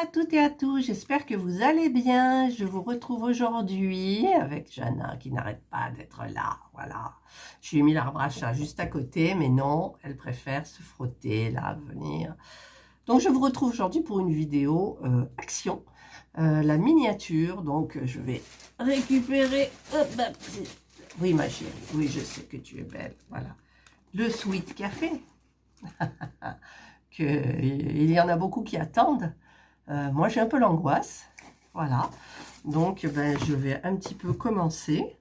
à toutes et à tous, j'espère que vous allez bien. Je vous retrouve aujourd'hui avec Jana qui n'arrête pas d'être là. Voilà, je lui ai mis l'arbre à chat juste à côté, mais non, elle préfère se frotter là, venir. Donc je vous retrouve aujourd'hui pour une vidéo action, la miniature. Donc je vais récupérer, oui ma chérie, oui je sais que tu es belle, voilà, le sweet café. Il y en a beaucoup qui attendent. Moi, j'ai un peu l'angoisse. Voilà. Donc, ben, je vais un petit peu commencer.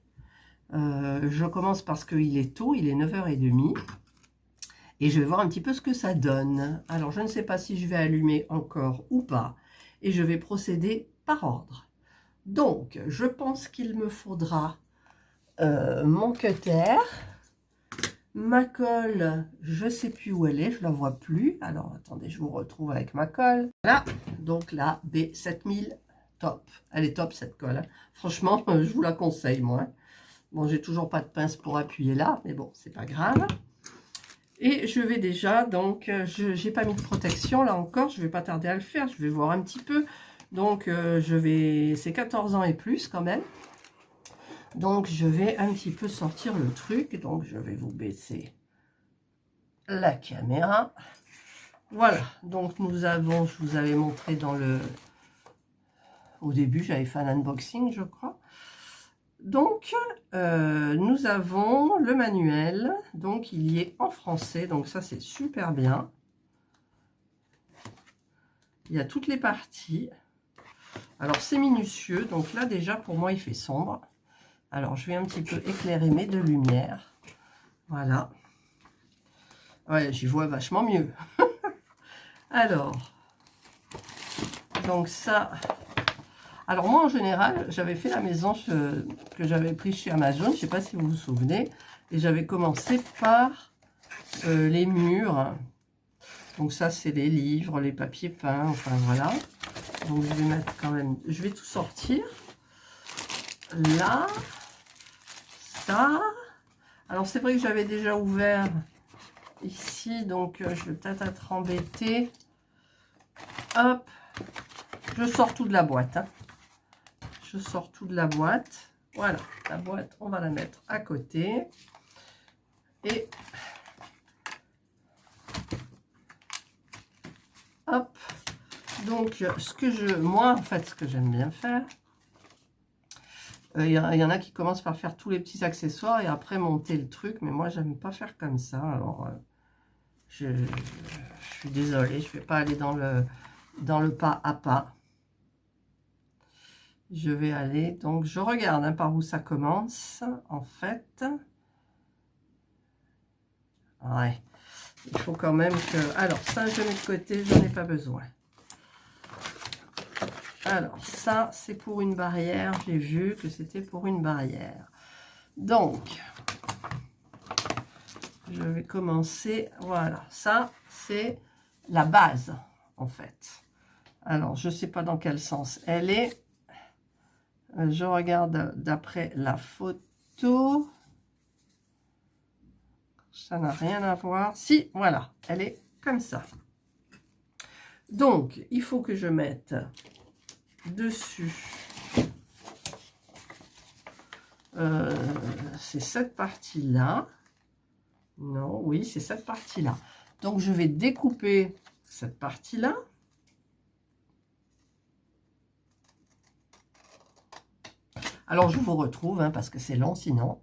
Je commence parce qu'il est tôt, il est 9h30. Et je vais voir un petit peu ce que ça donne. Alors, je ne sais pas si je vais allumer encore ou pas. Et je vais procéder par ordre. Donc, je pense qu'il me faudra mon cutter. Ma colle, je ne sais plus où elle est, je ne la vois plus. Alors, attendez, je vous retrouve avec ma colle. Voilà, donc la B7000, top. Elle est top, cette colle. Hein. Franchement, je vous la conseille, moi. Bon, j'ai toujours pas de pince pour appuyer là, mais bon, c'est pas grave. Et je vais déjà, donc, je n'ai pas mis de protection, là encore, je ne vais pas tarder à le faire. Je vais voir un petit peu. Donc, c'est 14 ans et plus, quand même. Donc, je vais un petit peu sortir le truc. Donc, je vais vous baisser la caméra. Voilà. Donc, nous avons, je vous avais montré au début, j'avais fait un unboxing, je crois. Donc, nous avons le manuel. Donc, il y est en français. Donc, ça, c'est super bien. Il y a toutes les parties. Alors, c'est minutieux. Donc, là, déjà, pour moi, il fait sombre. Alors, je vais un petit peu éclairer mes deux lumières. Voilà. Ouais, j'y vois vachement mieux. Alors, donc ça... Alors, moi, en général, j'avais fait la maison que j'avais prise chez Amazon. Je ne sais pas si vous vous souvenez. Et j'avais commencé par les murs. Donc, ça, c'est les livres, les papiers peints. Enfin, voilà. Donc, je vais mettre quand même... Je vais tout sortir. Là. Ça. Alors, c'est vrai que j'avais déjà ouvert ici. Donc, je vais peut-être être embêtée. Hop. Je sors tout de la boîte. Hein. Je sors tout de la boîte. Voilà, la boîte, on va la mettre à côté. Et hop. Donc, moi, en fait, ce que j'aime bien faire, il y en a qui commencent par faire tous les petits accessoires et après monter le truc. Mais moi, j'aime pas faire comme ça. Alors, je suis désolée, je ne vais pas aller dans le pas à pas. Je vais aller, donc je regarde hein, par où ça commence, en fait. Ouais, il faut quand même que... Alors, ça, je mets de côté, je n'en ai pas besoin. Alors, ça, c'est pour une barrière. J'ai vu que c'était pour une barrière. Donc, je vais commencer. Voilà, ça, c'est la base, en fait. Alors, je ne sais pas dans quel sens elle est. Je regarde d'après la photo. Ça n'a rien à voir. Si, voilà, elle est comme ça. Donc, il faut que je mette dessus. C'est cette partie-là. Non, oui, c'est cette partie-là. Donc, je vais découper cette partie-là. Alors, je vous retrouve, hein, parce que c'est long sinon.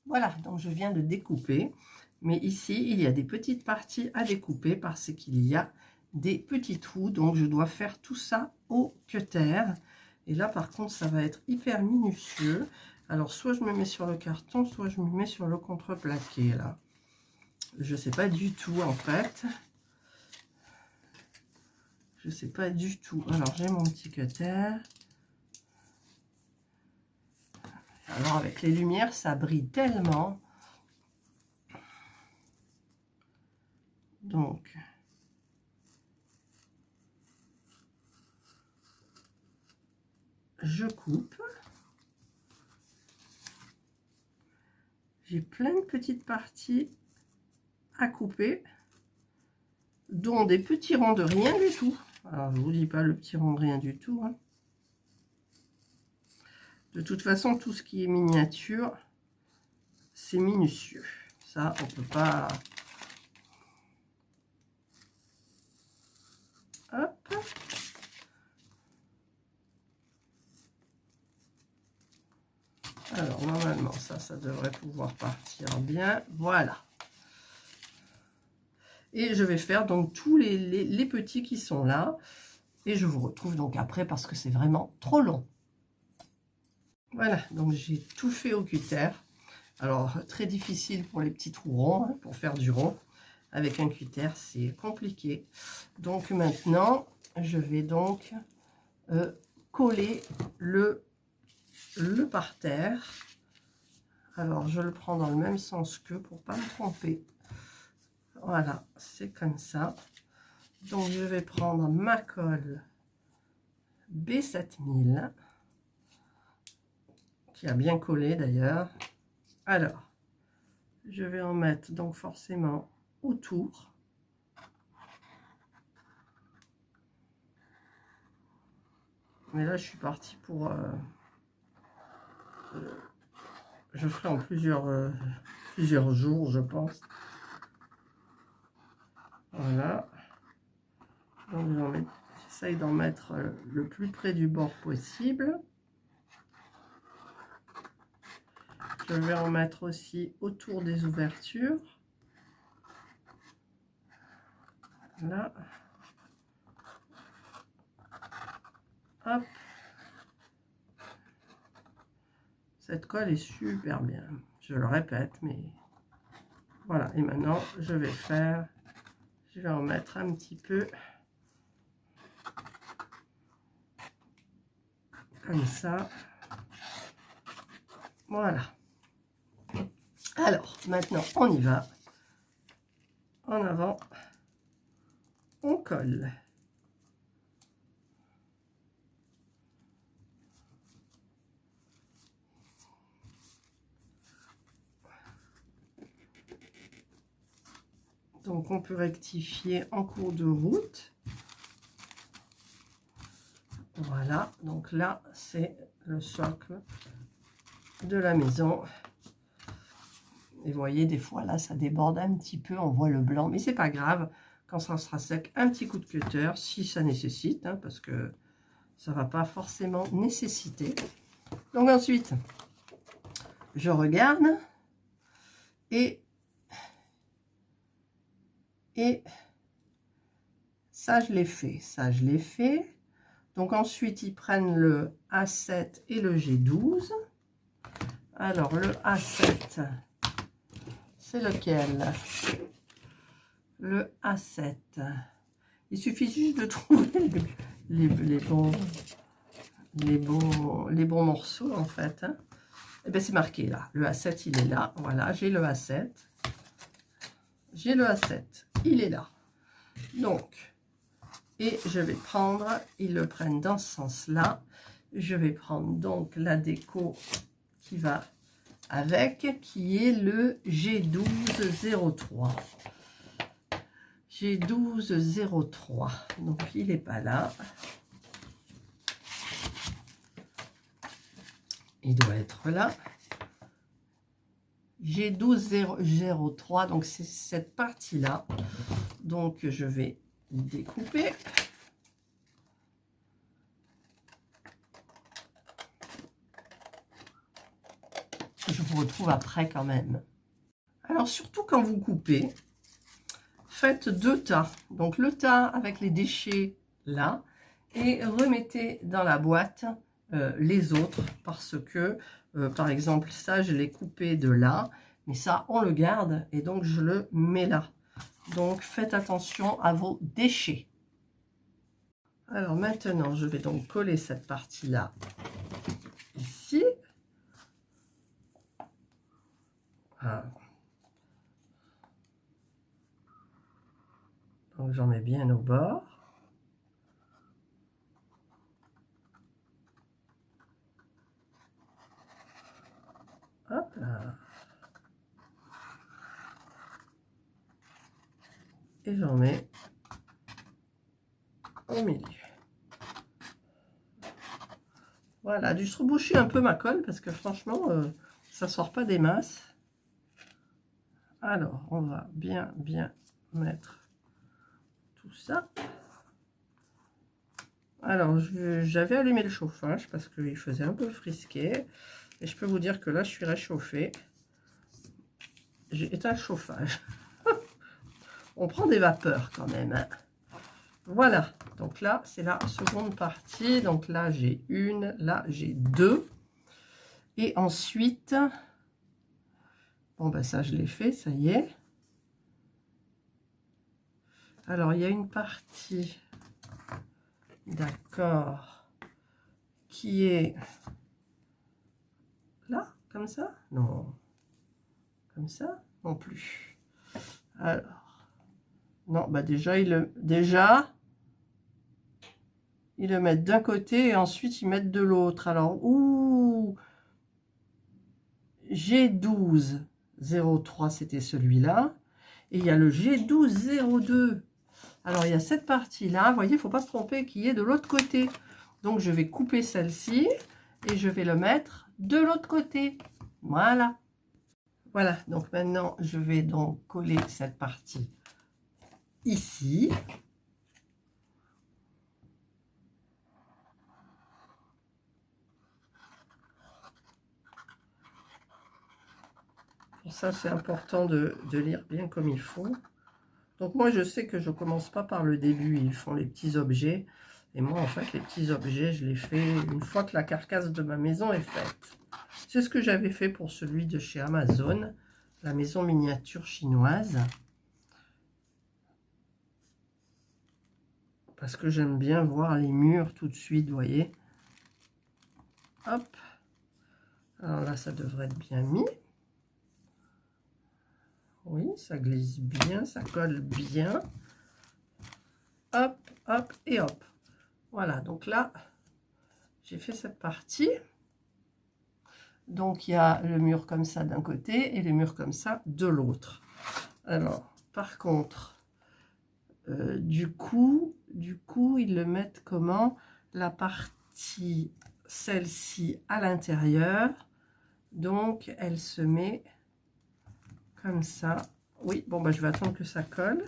Voilà, donc je viens de découper. Mais ici, il y a des petites parties à découper parce qu'il y a des petits trous. Donc, je dois faire tout ça au cutter. Et là, par contre, ça va être hyper minutieux. Alors, soit je me mets sur le carton, soit je me mets sur le contreplaqué, là. Je ne sais pas du tout, en fait. Je ne sais pas du tout. Alors, j'ai mon petit cutter. Alors, avec les lumières, ça brille tellement. Donc, je coupe. J'ai plein de petites parties à couper, dont des petits ronds de rien du tout. Alors, je vous dis pas le petit rond de rien du tout, hein. De toute façon, tout ce qui est miniature, c'est minutieux. Ça, on peut pas... Hop. Alors, normalement, ça devrait pouvoir partir bien. Voilà. Et je vais faire donc tous les petits qui sont là. Et je vous retrouve donc après parce que c'est vraiment trop long. Voilà, donc j'ai tout fait au cutter. Alors, très difficile pour les petits trous ronds, hein, pour faire du rond. Avec un cutter, c'est compliqué. Donc maintenant, je vais donc coller le parterre. Alors, je le prends dans le même sens que pour pas me tromper. Voilà, c'est comme ça. Donc, je vais prendre ma colle B7000, qui a bien collé d'ailleurs. Alors, je vais en mettre donc forcément autour. Mais là, je suis partie pour... je ferai en plusieurs jours, je pense. Voilà. Donc, j'essaye d'en mettre le plus près du bord possible. Je vais en mettre aussi autour des ouvertures. Là. Hop. Cette colle est super bien. Je le répète, mais voilà. Et maintenant, je vais en mettre un petit peu comme ça. Voilà. Alors, maintenant, on y va. En avant, on colle. Donc, on peut rectifier en cours de route. Voilà, donc là, c'est le socle de la maison. Et vous voyez, des fois, là, ça déborde un petit peu, on voit le blanc, mais c'est pas grave. Quand ça sera sec, un petit coup de cutter, si ça nécessite, hein, parce que ça va pas forcément nécessiter. Donc ensuite, je regarde et ça, je l'ai fait. Ça, je l'ai fait. Donc ensuite, ils prennent le A7 et le G12. Alors, le A7, c'est lequel? Le A7. Il suffit juste de trouver les bons morceaux, en fait. Hein. Et bien, c'est marqué là. Le A7, il est là. Voilà, j'ai le A7. J'ai le A7. Il est là. Donc, et je vais prendre, ils le prennent dans ce sens-là. Je vais prendre donc la déco qui va avec, qui est le G1203. G1203. Donc, il n'est pas là. Il doit être là. G1203. Donc, c'est cette partie-là. Donc, je vais découper. Je vous retrouve après quand même. Alors, surtout quand vous coupez, faites 2 tas. Donc, le tas avec les déchets là. Et remettez dans la boîte les autres. Parce que, par exemple, ça, je l'ai coupé de là. Mais ça, on le garde. Et donc, je le mets là. Donc, faites attention à vos déchets. Alors, maintenant, je vais donc coller cette partie-là ici. Voilà. Donc, j'en mets bien au bord. Hop là. Et j'en mets au milieu. Voilà, dû se reboucher un peu ma colle parce que franchement, ça sort pas des masses. Alors, on va bien mettre tout ça. Alors, j'avais allumé le chauffage parce qu'il faisait un peu frisqué. Et je peux vous dire que là, je suis réchauffée. J'ai éteint le chauffage. On prend des vapeurs quand même, hein. Voilà, donc là, c'est la seconde partie. Donc là, j'ai une, là, j'ai deux. Et ensuite, bon, ben ça, je l'ai fait, ça y est. Alors, il y a une partie, d'accord, qui est là, comme ça? Non. Comme ça? Non plus. Alors, non, bah déjà, ils le mettent d'un côté et ensuite ils mettent de l'autre. Alors, ouh, G1203, c'était celui-là. Et il y a le G1202. Alors, il y a cette partie-là. Vous voyez, il ne faut pas se tromper, qui est de l'autre côté. Donc, je vais couper celle-ci et je vais le mettre de l'autre côté. Voilà. Voilà. Donc, maintenant, je vais donc coller cette partie ici. Pour ça, c'est important de lire bien comme il faut. Donc, moi, je sais que je ne commence pas par le début. Ils font les petits objets. Et moi, en fait, les petits objets, je les fais une fois que la carcasse de ma maison est faite. C'est ce que j'avais fait pour celui de chez Amazon, la maison miniature chinoise. Parce que j'aime bien voir les murs tout de suite, vous voyez. Hop. Alors là, ça devrait être bien mis. Oui, ça glisse bien, ça colle bien. Hop, hop et hop. Voilà, donc là, j'ai fait cette partie. Donc, il y a le mur comme ça d'un côté et le mur comme ça de l'autre. Alors, par contre, du coup, ils le mettent comment? La partie, celle-ci, à l'intérieur. Donc, elle se met comme ça. Oui, bon, bah, je vais attendre que ça colle.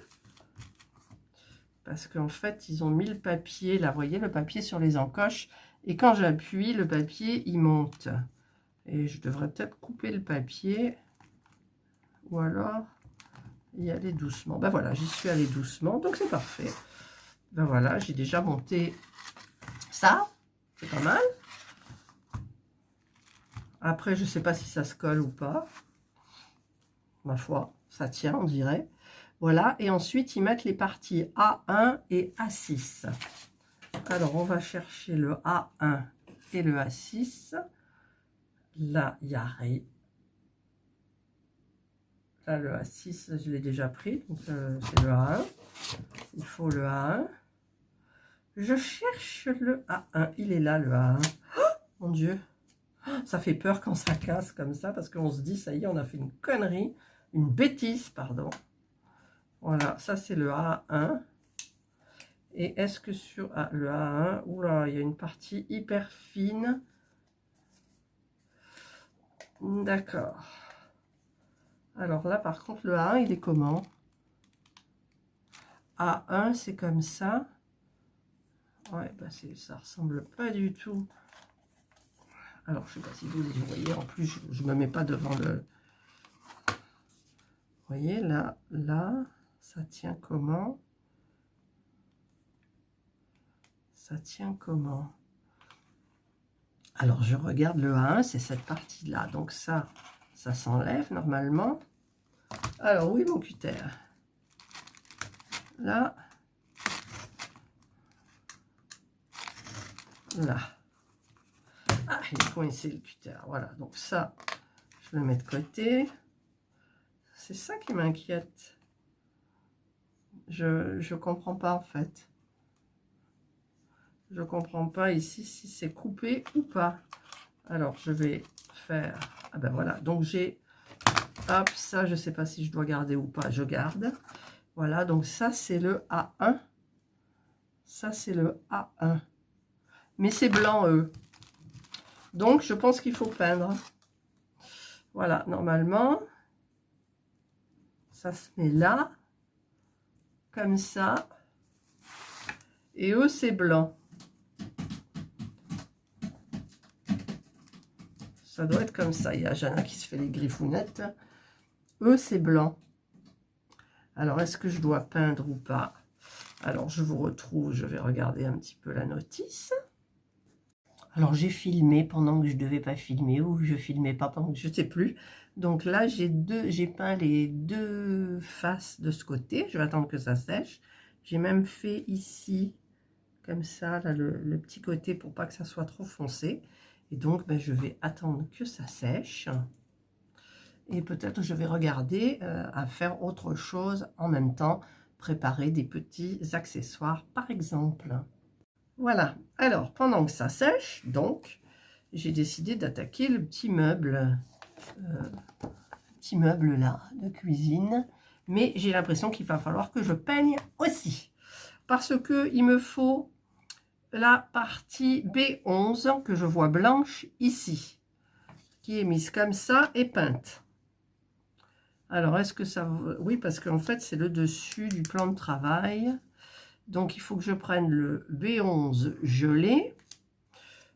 Parce qu'en fait, ils ont mis le papier, là, vous voyez, le papier sur les encoches. Et quand j'appuie, le papier, il monte. Et je devrais peut-être couper le papier. Ou alors y aller doucement. Ben voilà, j'y suis allée doucement. Donc c'est parfait. Ben voilà, j'ai déjà monté ça. C'est pas mal. Après, je sais pas si ça se colle ou pas. Ma foi, ça tient, on dirait. Voilà. Et ensuite, ils mettent les parties A1 et A6. Alors, on va chercher le A1 et le A6. Là, il y a rien. Là, le A6, je l'ai déjà pris. Donc, c'est le A1. Il faut le A1. Je cherche le A1. Il est là, le A1. Oh, mon Dieu. Ça fait peur quand ça casse comme ça. Parce qu'on se dit, ça y est, on a fait une connerie. Une bêtise, pardon. Voilà, ça, c'est le A1. Et est-ce que sur le A1, oula, il y a une partie hyper fine. D'accord. Alors là, par contre, le A1, il est comment? A1, c'est comme ça. Ouais, bah ça ressemble pas du tout. Alors, je sais pas si vous voyez. En plus, je me mets pas devant le... Vous voyez, là, ça tient comment? Ça tient comment? Alors, je regarde le A1, c'est cette partie-là. Donc ça s'enlève normalement. Alors, oui, mon cutter. Là. Là. Ah, il est coincé le cutter. Voilà, donc ça, je le mets de côté. C'est ça qui m'inquiète. Je comprends pas en fait. Je comprends pas ici si c'est coupé ou pas. Alors, je vais faire... Ah ben voilà, donc j'ai... Hop, ça, je sais pas si je dois garder ou pas. Je garde. Voilà, donc ça, c'est le A1. Ça, c'est le A1. Mais c'est blanc, eux. Donc, je pense qu'il faut peindre. Voilà, normalement, ça se met là, comme ça. Et eux, c'est blanc. Ça doit être comme ça. Il y a Jana qui se fait les griffounettes. Eux, c'est blanc. Alors, est-ce que je dois peindre ou pas? Alors, je vous retrouve. Je vais regarder un petit peu la notice. Alors, j'ai filmé pendant que je ne devais pas filmer, ou je ne filmais pas pendant que je ne sais plus. Donc là, j'ai peint les deux faces de ce côté. Je vais attendre que ça sèche. J'ai même fait ici, comme ça, là, le petit côté pour pas que ça soit trop foncé. Et donc, ben, je vais attendre que ça sèche. Et peut-être je vais regarder à faire autre chose en même temps. Préparer des petits accessoires, par exemple. Voilà, alors pendant que ça sèche, donc, j'ai décidé d'attaquer le petit meuble là de cuisine. Mais j'ai l'impression qu'il va falloir que je peigne aussi. Parce que il me faut la partie B11 que je vois blanche ici, qui est mise comme ça et peinte. Alors, est-ce que ça... Oui, parce qu'en fait, c'est le dessus du plan de travail. Donc, il faut que je prenne le B11 gelé,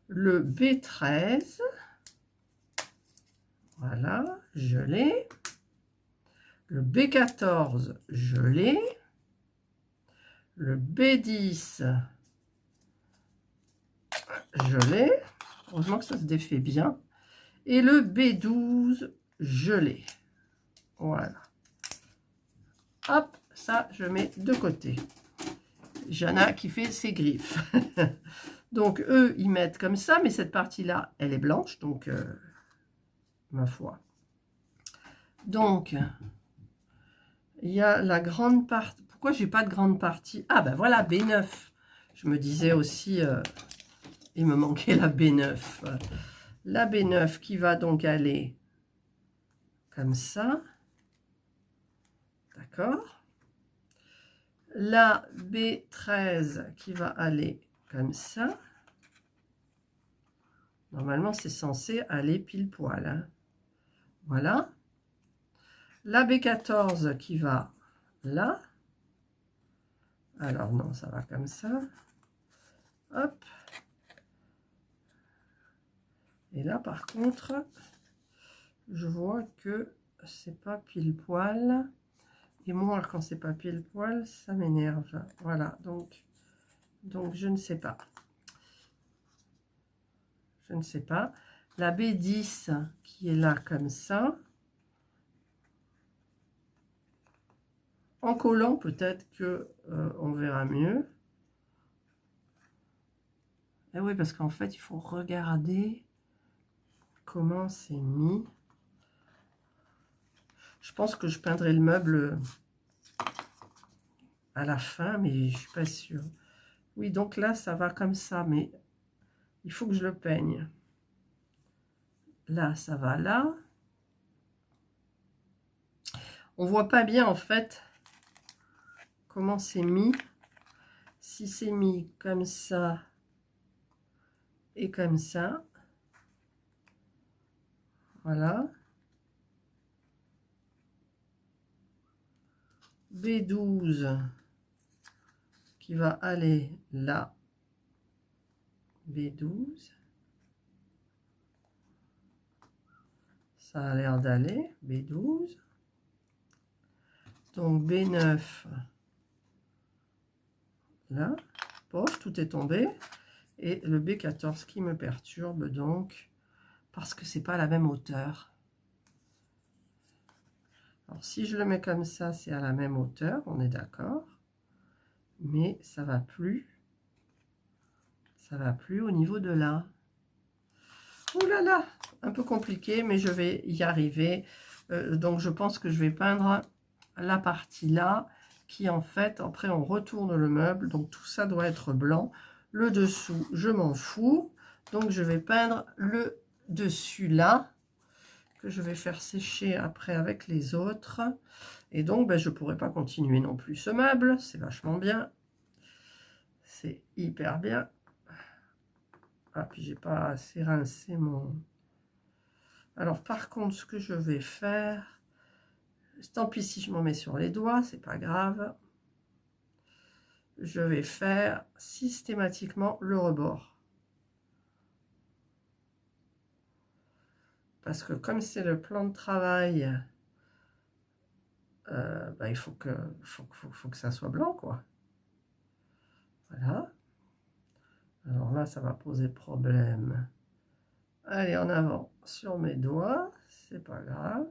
le B13, voilà, gelé, le B14 gelé, le B10 gelé, heureusement que ça se défait bien, et le B12 gelé. Voilà. Hop, ça, je mets de côté. Jana qui fait ses griffes. Donc, eux, ils mettent comme ça, mais cette partie-là, elle est blanche, donc, ma foi. Donc, il y a la grande partie. Pourquoi j'ai pas de grande partie? Ah, ben voilà, B9. Je me disais aussi, il me manquait la B9. La B9 qui va donc aller comme ça. D'accord? La B13 qui va aller comme ça. Normalement, c'est censé aller pile poil. Hein. Voilà. La B14 qui va là. Alors non, ça va comme ça. Hop. Et là, par contre, je vois que c'est pas pile poil. Et moi, quand c'est pas pile poil, ça m'énerve. Voilà, donc je ne sais pas. Je ne sais pas. La B10 qui est là comme ça. En collant, peut-être que on verra mieux. Et oui, parce qu'en fait, il faut regarder comment c'est mis. Je pense que je peindrai le meuble à la fin, mais je suis pas sûre. Oui, donc là, ça va comme ça, mais il faut que je le peigne. Là, ça va là. On voit pas bien, en fait, comment c'est mis. Si c'est mis comme ça et comme ça. Voilà. B12 qui va aller là. B12. Ça a l'air d'aller. B12. Donc B9. Là. Pof, tout est tombé. Et le B14 qui me perturbe donc. Parce que c'est pas à la même hauteur. Alors si je le mets comme ça, c'est à la même hauteur. On est d'accord. Mais ça va plus. Ça va plus au niveau de là. Ouh là là, un peu compliqué, mais je vais y arriver. Donc je pense que je vais peindre la partie là, qui en fait, après on retourne le meuble, donc tout ça doit être blanc. Le dessous, je m'en fous. Donc je vais peindre le dessus là, que je vais faire sécher après avec les autres. Et donc ben, je ne pourrai pas continuer non plus ce meuble, c'est vachement bien. C'est hyper bien. Ah, puis j'ai pas assez rincé mon... Alors, par contre, ce que je vais faire... Tant pis si je m'en mets sur les doigts, c'est pas grave. Je vais faire systématiquement le rebord. Parce que comme c'est le plan de travail, bah, il faut que ça soit blanc, quoi. Voilà. Alors là, ça va poser problème. Allez, en avant sur mes doigts, c'est pas grave.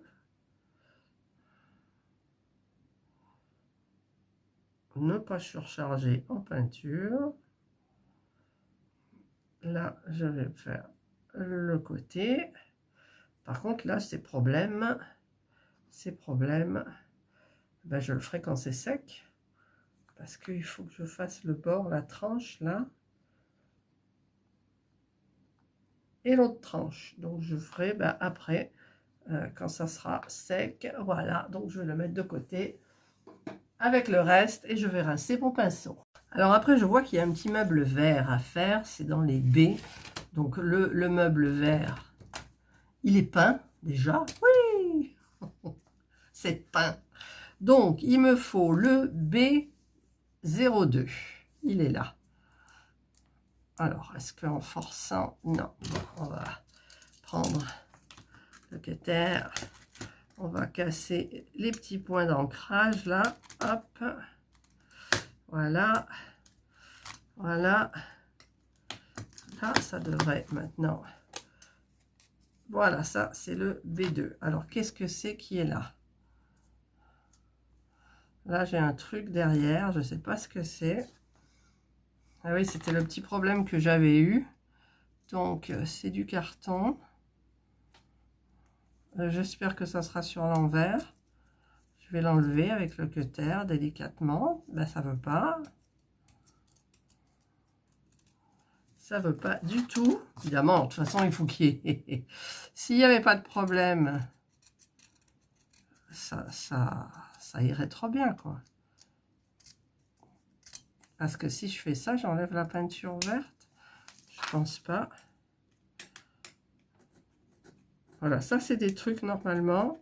Ne pas surcharger en peinture. Là, je vais faire le côté. Par contre, là, ces problèmes, ben, je le ferai quand c'est sec. Parce qu'il faut que je fasse le bord, la tranche, là. Et l'autre tranche. Donc, je ferai ben, après, quand ça sera sec. Voilà, donc je vais le mettre de côté avec le reste et je vais rincer mon pinceau. Alors après, je vois qu'il y a un petit meuble vert à faire. C'est dans les baies. Donc, le meuble vert, il est peint déjà. Oui, c'est peint. Donc, il me faut le B02. Il est là. Alors, est-ce qu'en forçant... Non, on va prendre le cutter. On va casser les petits points d'ancrage, là. Hop. Voilà. Voilà. Là, ça devrait maintenant... Voilà, ça, c'est le B2. Alors, qu'est-ce que c'est qui est là? Là, j'ai un truc derrière. Je ne sais pas ce que c'est. Ah oui, c'était le petit problème que j'avais eu. Donc, c'est du carton. J'espère que ça sera sur l'envers. Je vais l'enlever avec le cutter délicatement. Ben, ça ne veut pas. Ça ne veut pas du tout. Évidemment, de toute façon, il faut qu'il y ait... S'il n'y avait pas de problème, ça irait trop bien, quoi. Parce que si je fais ça, j'enlève la peinture verte. Je pense pas. Voilà, ça, c'est des trucs, normalement,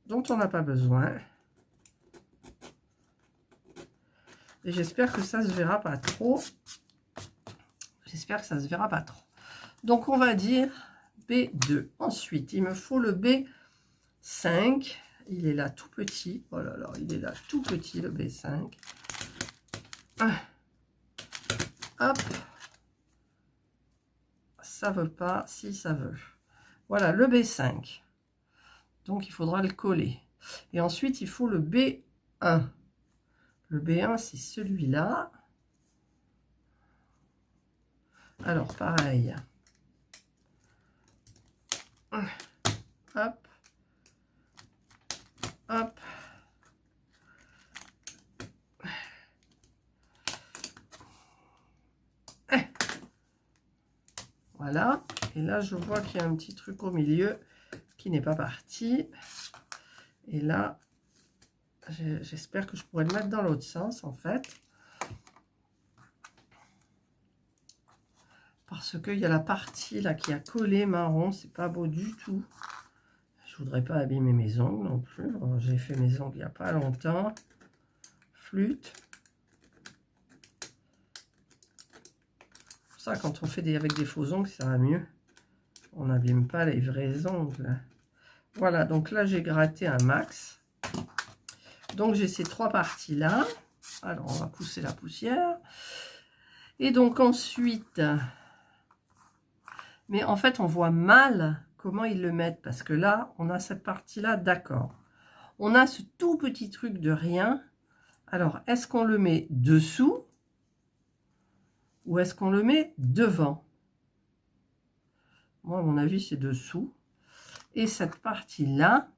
dont on n'a pas besoin. Et j'espère que ça se verra pas trop. J'espère que ça se verra pas trop. Donc, on va dire B2. Ensuite, il me faut le B5. Il est là tout petit. Oh là là, il est là tout petit, le B5. Hop. Ça veut pas. Si, ça veut. Voilà, le B5. Donc, il faudra le coller. Et ensuite, il faut le B1. Le B1, c'est celui-là. Alors, pareil. Hop. Hop. Voilà. Et là, je vois qu'il y a un petit truc au milieu qui n'est pas parti. Et là, j'espère que je pourrai le mettre dans l'autre sens, en fait. Parce qu'il y a la partie là qui a collé marron. C'est pas beau du tout. Je voudrais pas abîmer mes ongles non plus. J'ai fait mes ongles il n'y a pas longtemps. Flûte. Ça, quand on fait avec des faux ongles, ça va mieux. On n'abîme pas les vrais ongles. Voilà, donc là, j'ai gratté un max. Donc, j'ai ces trois parties-là. Alors, on va pousser la poussière. Et donc, ensuite... Mais en fait, on voit mal comment ils le mettent. Parce que là, on a cette partie-là, d'accord. On a ce tout petit truc de rien. Alors, est-ce qu'on le met dessous? Ou est-ce qu'on le met devant? Moi, à mon avis, c'est dessous. Et cette partie-là,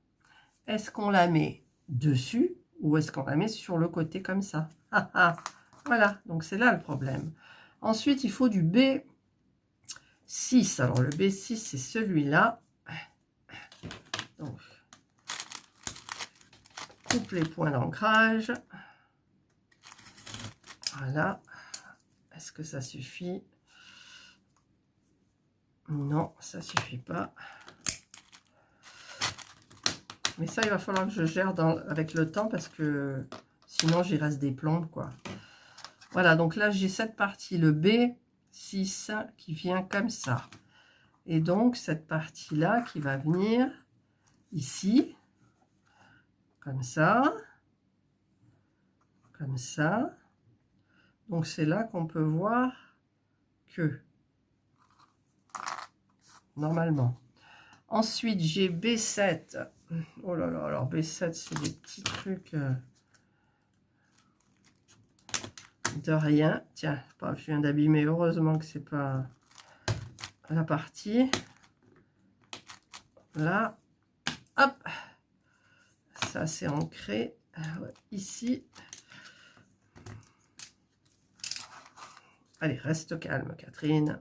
est-ce qu'on la met dessus ou est-ce qu'on la met sur le côté comme ça? Ah, ah. Voilà, donc c'est là le problème. Ensuite, il faut du B6. Alors, le B6, c'est celui-là. Donc, coupe les points d'ancrage. Voilà. Est-ce que ça suffit? Non, ça suffit pas. Mais ça, il va falloir que je gère avec le temps parce que sinon, j'y reste des plombes, quoi. Voilà, donc là, j'ai cette partie, le B6, qui vient comme ça. Et donc, cette partie-là qui va venir ici, comme ça. Comme ça. Donc, c'est là qu'on peut voir que, normalement. Ensuite, j'ai B7. Oh là là, alors B7, c'est des petits trucs de rien. Tiens, je viens d'abîmer. Heureusement que c'est pas la partie. Là, hop. Ça, c'est ancré ici. Allez, reste calme, Catherine.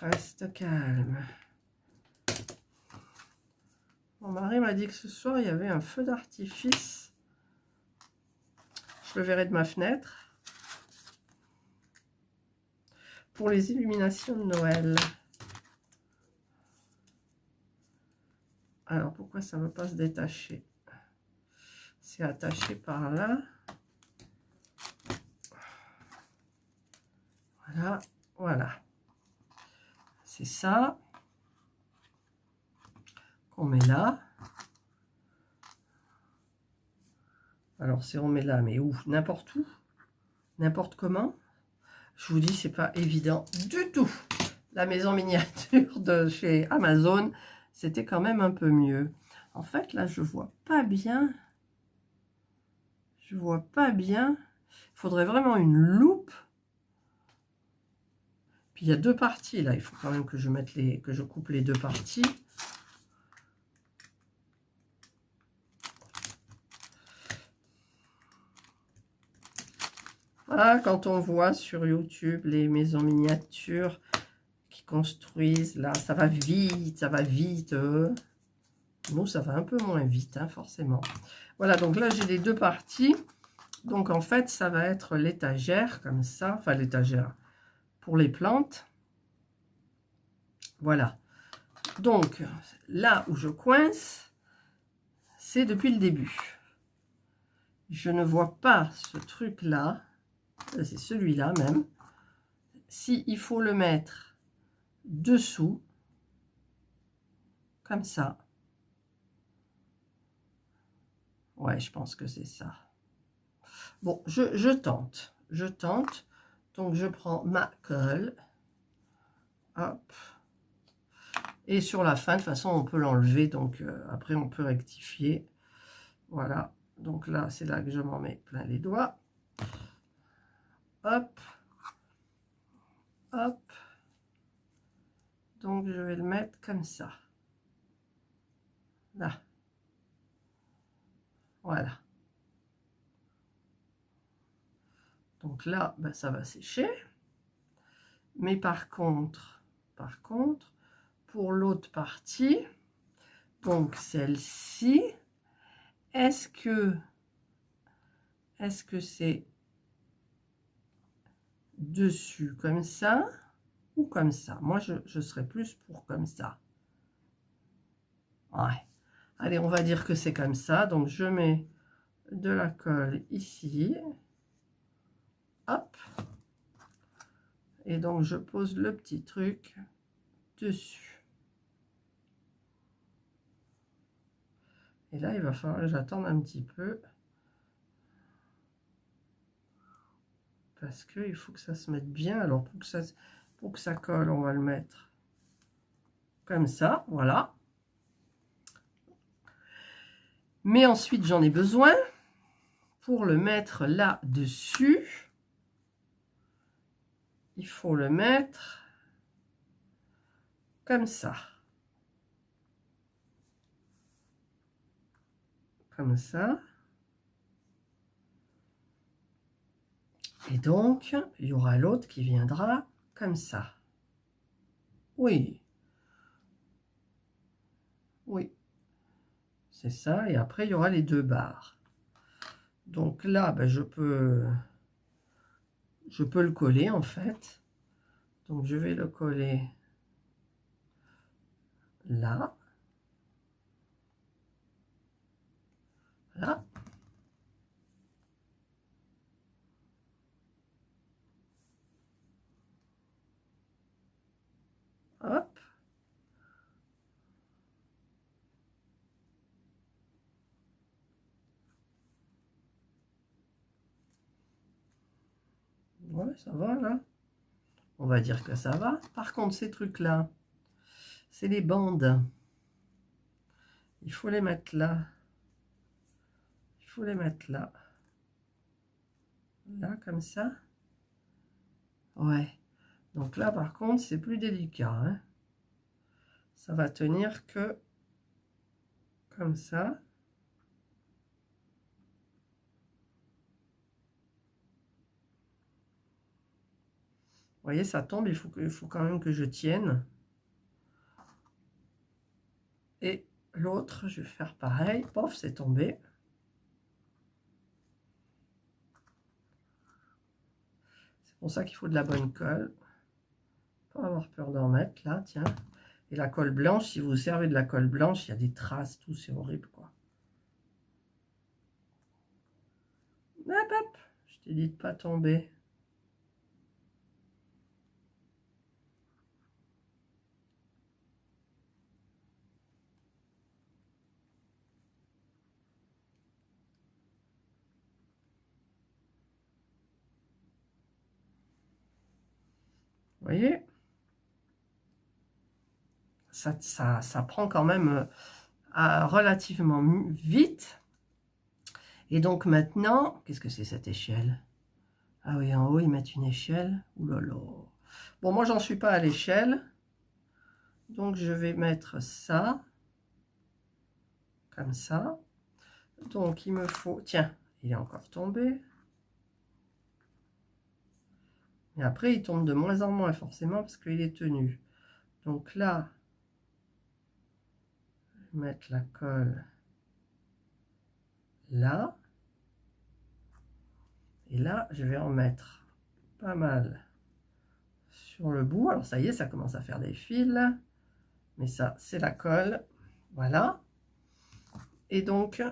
Reste calme. Mon mari m'a dit que ce soir, il y avait un feu d'artifice. Je le verrai de ma fenêtre. Pour les illuminations de Noël. Alors, pourquoi ça ne veut pas se détacher? C'est attaché par là. Voilà, voilà. C'est ça qu'on met là. Alors, c'est on met là, mais où? N'importe où? N'importe comment? Je vous dis, c'est pas évident du tout. La maison miniature de chez Amazon, c'était quand même un peu mieux. En fait, là, je vois pas bien. Je vois pas bien. Il faudrait vraiment une loupe. Puis il y a deux parties là. Il faut quand même que je mette que je coupe les deux parties. Voilà, quand on voit sur YouTube les maisons miniatures qui construisent, là, ça va vite, ça va vite. Nous, ça va un peu moins vite, hein, forcément. Voilà, donc là, j'ai les deux parties. Donc, en fait, ça va être l'étagère, comme ça. Enfin, l'étagère pour les plantes. Voilà. Donc, là où je coince, c'est depuis le début. Je ne vois pas ce truc-là. C'est celui-là même. Si il faut le mettre dessous, comme ça. Ouais, je pense que c'est ça. Bon, je tente. Je tente. Donc, je prends ma colle. Hop. Et sur la fin, de toute façon, on peut l'enlever. Donc, après, on peut rectifier. Voilà. Donc là, c'est là que je m'en mets plein les doigts. Hop. Hop. Donc, je vais le mettre comme ça. Là. Voilà. Donc là, ben, ça va sécher. Mais par contre, pour l'autre partie, donc celle-ci, est-ce que c'est dessus comme ça ou comme ça? Moi, je serais plus pour comme ça. Ouais. Allez, on va dire que c'est comme ça. Donc, je mets de la colle ici. Hop. Et donc, je pose le petit truc dessus. Et là, il va falloir que j'attende un petit peu. Parce qu'il faut que ça se mette bien. Alors, pour que ça colle, on va le mettre comme ça. Voilà. Mais ensuite, j'en ai besoin pour le mettre là-dessus. Il faut le mettre comme ça. Comme ça. Et donc, il y aura l'autre qui viendra comme ça. Oui. Oui. C'est ça. Et après, il y aura les deux barres. Donc là, ben, je peux je peux le coller en fait. Donc je vais le coller là. Là. Hop. Ouais, ça va là. On va dire que ça va. Par contre, ces trucs-là, c'est les bandes. Il faut les mettre là. Il faut les mettre là. Là, comme ça. Ouais. Donc là, par contre, c'est plus délicat. Hein. Ça va tenir que comme ça. Vous voyez, ça tombe. Il faut quand même que je tienne. Et l'autre, je vais faire pareil. Pof, c'est tombé. C'est pour ça qu'il faut de la bonne colle. Pas avoir peur d'en mettre là, tiens. Et la colle blanche, si vous servez de la colle blanche, il y a des traces, tout, c'est horrible quoi. Hop, hop, je t'ai dit de pas tomber. Vous voyez, ça prend quand même relativement vite. Et donc maintenant, qu'est-ce que c'est cette échelle? Ah oui, en haut, ils mettent une échelle. Ouh là là. Bon, moi, j'en suis pas à l'échelle. Donc, je vais mettre ça. Comme ça. Donc, il me faut... Tiens, il est encore tombé. Et après, il tombe de moins en moins, forcément, parce qu'il est tenu. Donc là, je vais mettre la colle là. Et là, je vais en mettre pas mal sur le bout. Alors ça y est, ça commence à faire des fils. Mais ça, c'est la colle. Voilà. Et donc,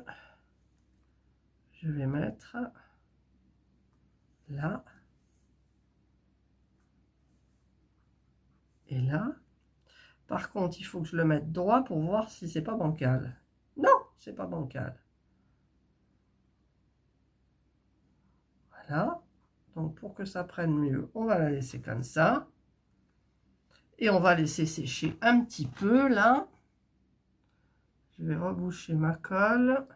je vais mettre là. Et là. Par contre, il faut que je le mette droit pour voir si c'est pas bancal. Non, c'est pas bancal. Voilà. Donc, pour que ça prenne mieux, on va la laisser comme ça. Et on va laisser sécher un petit peu, là. Je vais reboucher ma colle.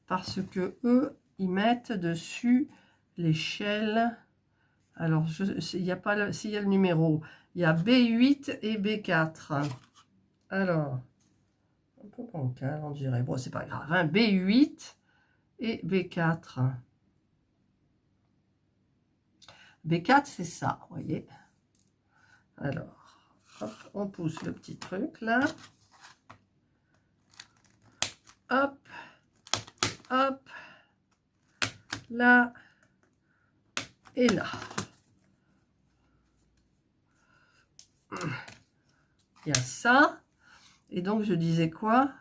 Parce que eux, ils mettent dessus l'échelle. Alors, il n'y a pas le, s'il y a le numéro, il y a B8 et B4. Alors, un peu bancal, on dirait. Bon, c'est pas grave. Hein, B8 et B4. B4, c'est ça, vous voyez. Alors, hop, on pousse le petit truc là. Hop, hop, là et là. Il y a ça. Et donc, je disais quoi?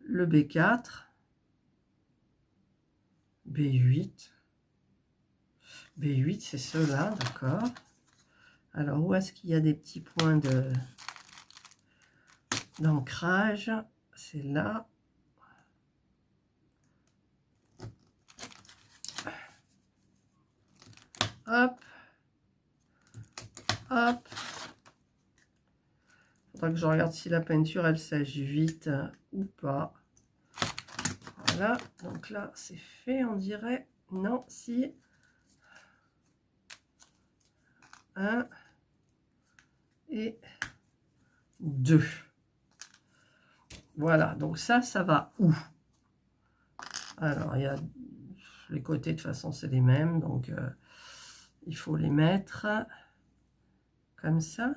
Le B4, B8. B8, c'est ceux-là, d'accord. Alors, où est-ce qu'il y a des petits points d'ancrage? C'est là. Hop. Hop. Faudra que je regarde si la peinture, elle sèche vite ou pas. Voilà. Donc là, c'est fait, on dirait. Non, si. 1 et 2. Voilà. Donc ça va où? Alors, il y a les côtés, de toute façon, c'est les mêmes. Donc, il faut les mettre comme ça.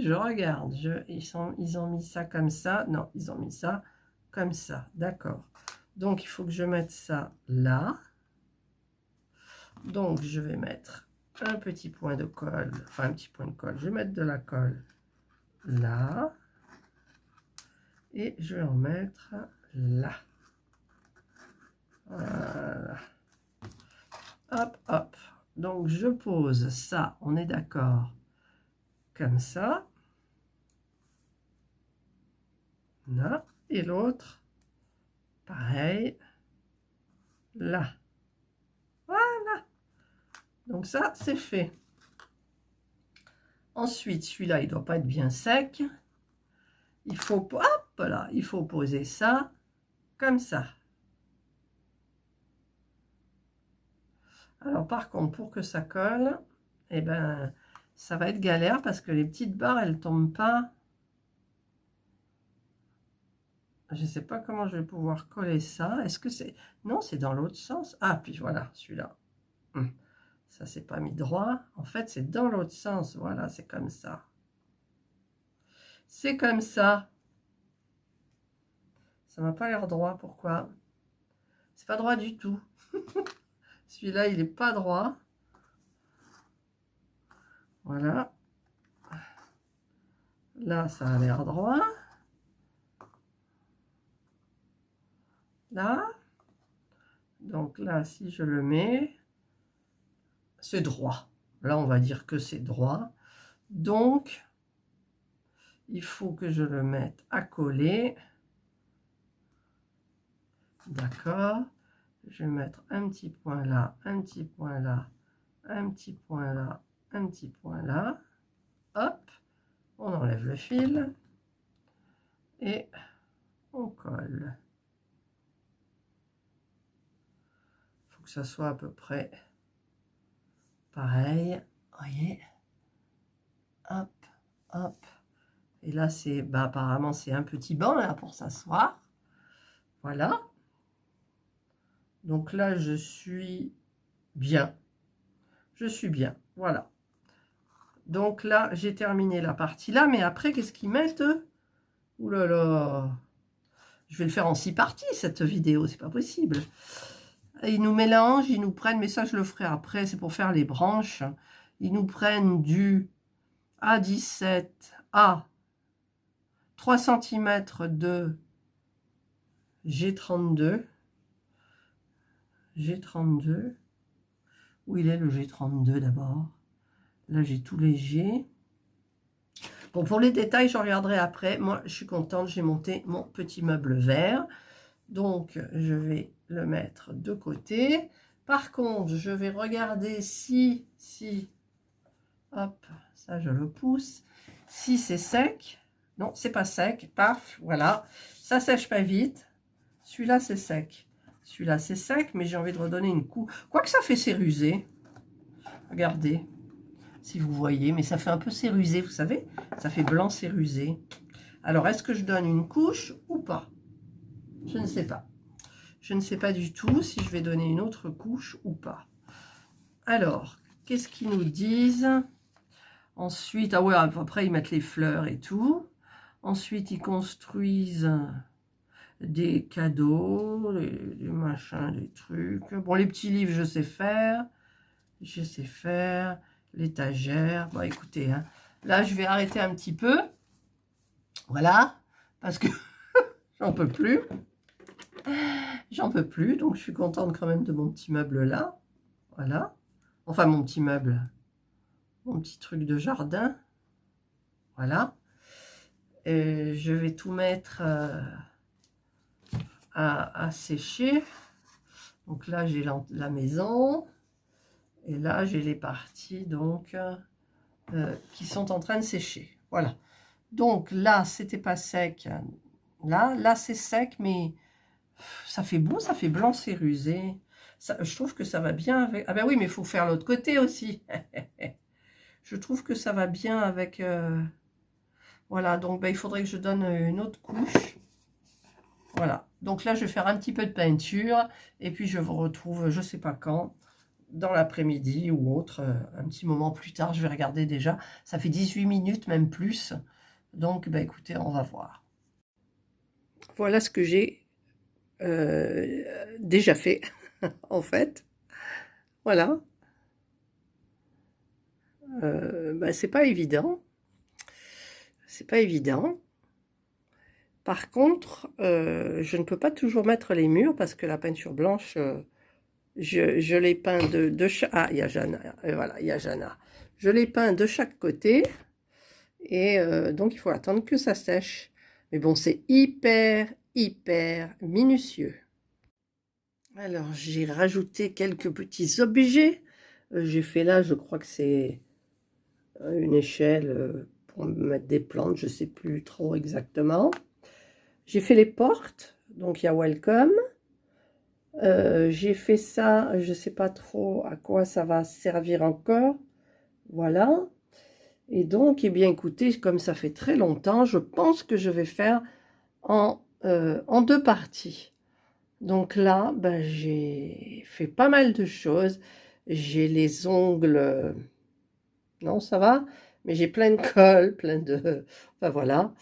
je regarde. Ils ont mis ça comme ça. Non, ils ont mis ça comme ça. D'accord. Donc, il faut que je mette ça là. Donc, je vais mettre un petit point de colle. Enfin, un petit point de colle. Je vais mettre de la colle là. Et je vais en mettre là. Voilà. Hop, hop. Donc, je pose ça. On est d'accord. Comme ça. Là. Et l'autre, pareil. Là. Voilà. Donc ça, c'est fait. Ensuite, celui-là, il ne doit pas être bien sec. Il faut, hop là, il faut poser ça comme ça. Alors, par contre, pour que ça colle, eh ben, ça va être galère parce que les petites barres, elles ne tombent pas. Je ne sais pas comment je vais pouvoir coller ça. Est-ce que c'est... Non, c'est dans l'autre sens. Ah, puis voilà, celui-là. Ça, c'est pas mis droit. En fait, c'est dans l'autre sens. Voilà, c'est comme ça. C'est comme ça. Ça m'a pas l'air droit. Pourquoi? C'est pas droit du tout. Celui-là, il est pas droit. Voilà. Là, ça a l'air droit. Là. Donc là, si je le mets, c'est droit. Là, on va dire que c'est droit. Donc, il faut que je le mette à coller. D'accord. Je vais mettre un petit point là, un petit point là, un petit point là, un petit point là. Hop, on enlève le fil et on colle. Il faut que ça soit à peu près pareil. Voyez. Hop, hop. Et là, c'est, bah, apparemment, c'est un petit banc là pour s'asseoir. Voilà. Donc là, je suis bien. Je suis bien. Voilà. Donc là, j'ai terminé la partie là. Mais après, qu'est-ce qu'ils mettent? Ouh là là. Je vais le faire en 6 parties, cette vidéo. C'est pas possible. Ils nous mélangent, ils nous prennent. Mais ça, je le ferai après. C'est pour faire les branches. Ils nous prennent du A17 à 3 cm de G32. G32. Où il est le G32 d'abord? Là, j'ai tous les G. Bon, pour les détails, je regarderai après. Moi, je suis contente, j'ai monté mon petit meuble vert. Donc, je vais le mettre de côté. Par contre, je vais regarder si, hop, ça, je le pousse. Si c'est sec. Non, c'est pas sec. Paf, voilà. Ça sèche pas vite. Celui-là, c'est sec. Celui-là, c'est sec, mais j'ai envie de redonner une couche. Quoique ça fait cérusé. Regardez, si vous voyez, mais ça fait un peu cérusé, vous savez. Ça fait blanc cérusé. Alors, est-ce que je donne une couche ou pas? Je ne sais pas. Je ne sais pas du tout si je vais donner une autre couche ou pas. Alors, qu'est-ce qu'ils nous disent? Ensuite, ah ouais, après, ils mettent les fleurs et tout. Ensuite, ils construisent des cadeaux, des machins, des trucs. Bon, les petits livres, je sais faire. Je sais faire. L'étagère. Bon, écoutez, hein, là, je vais arrêter un petit peu. Voilà. Parce que j'en peux plus. J'en peux plus. Donc, je suis contente quand même de mon petit meuble là. Voilà. Enfin, mon petit meuble. Mon petit truc de jardin. Voilà. Et je vais tout mettre à sécher. Donc là, j'ai la maison. Et là, j'ai les parties donc qui sont en train de sécher. Voilà. Donc là, c'était pas sec. Là, c'est sec, mais ça fait beau, ça fait blanc cérusé. Ça, je trouve que ça va bien avec... Ah ben oui, mais il faut faire l'autre côté aussi. Je trouve que ça va bien avec... Voilà, donc ben, il faudrait que je donne une autre couche. Voilà. Donc là, je vais faire un petit peu de peinture. Et puis, je vous retrouve, je ne sais pas quand, dans l'après-midi ou autre, un petit moment plus tard, je vais regarder déjà. Ça fait 18 minutes, même plus. Donc, bah, écoutez, on va voir. Voilà ce que j'ai déjà fait, en fait. Voilà. Bah, c'est pas évident. C'est pas évident. Par contre, je ne peux pas toujours mettre les murs parce que la peinture blanche, je l'ai peint de chaque... Ah, il y a Jana, voilà, il y a Jana. Je l'ai peint de chaque côté et donc il faut attendre que ça sèche. Mais bon, c'est hyper, hyper minutieux. Alors, j'ai rajouté quelques petits objets. J'ai fait là, je crois que c'est une échelle pour mettre des plantes, je ne sais plus trop exactement. J'ai fait les portes, donc il y a Welcome. J'ai fait ça, je ne sais pas trop à quoi ça va servir encore. Voilà. Et donc, eh bien, écoutez, comme ça fait très longtemps, je pense que je vais faire en 2 parties. Donc là, ben, j'ai fait pas mal de choses. J'ai les ongles... Non, ça va? Mais j'ai plein de colle, plein de... Enfin, voilà.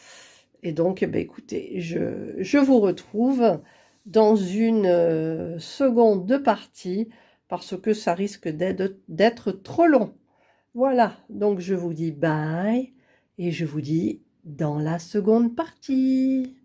Et donc, eh bien, écoutez, je vous retrouve dans une seconde partie parce que ça risque d'être trop long. Voilà, donc je vous dis bye et je vous dis dans la seconde partie.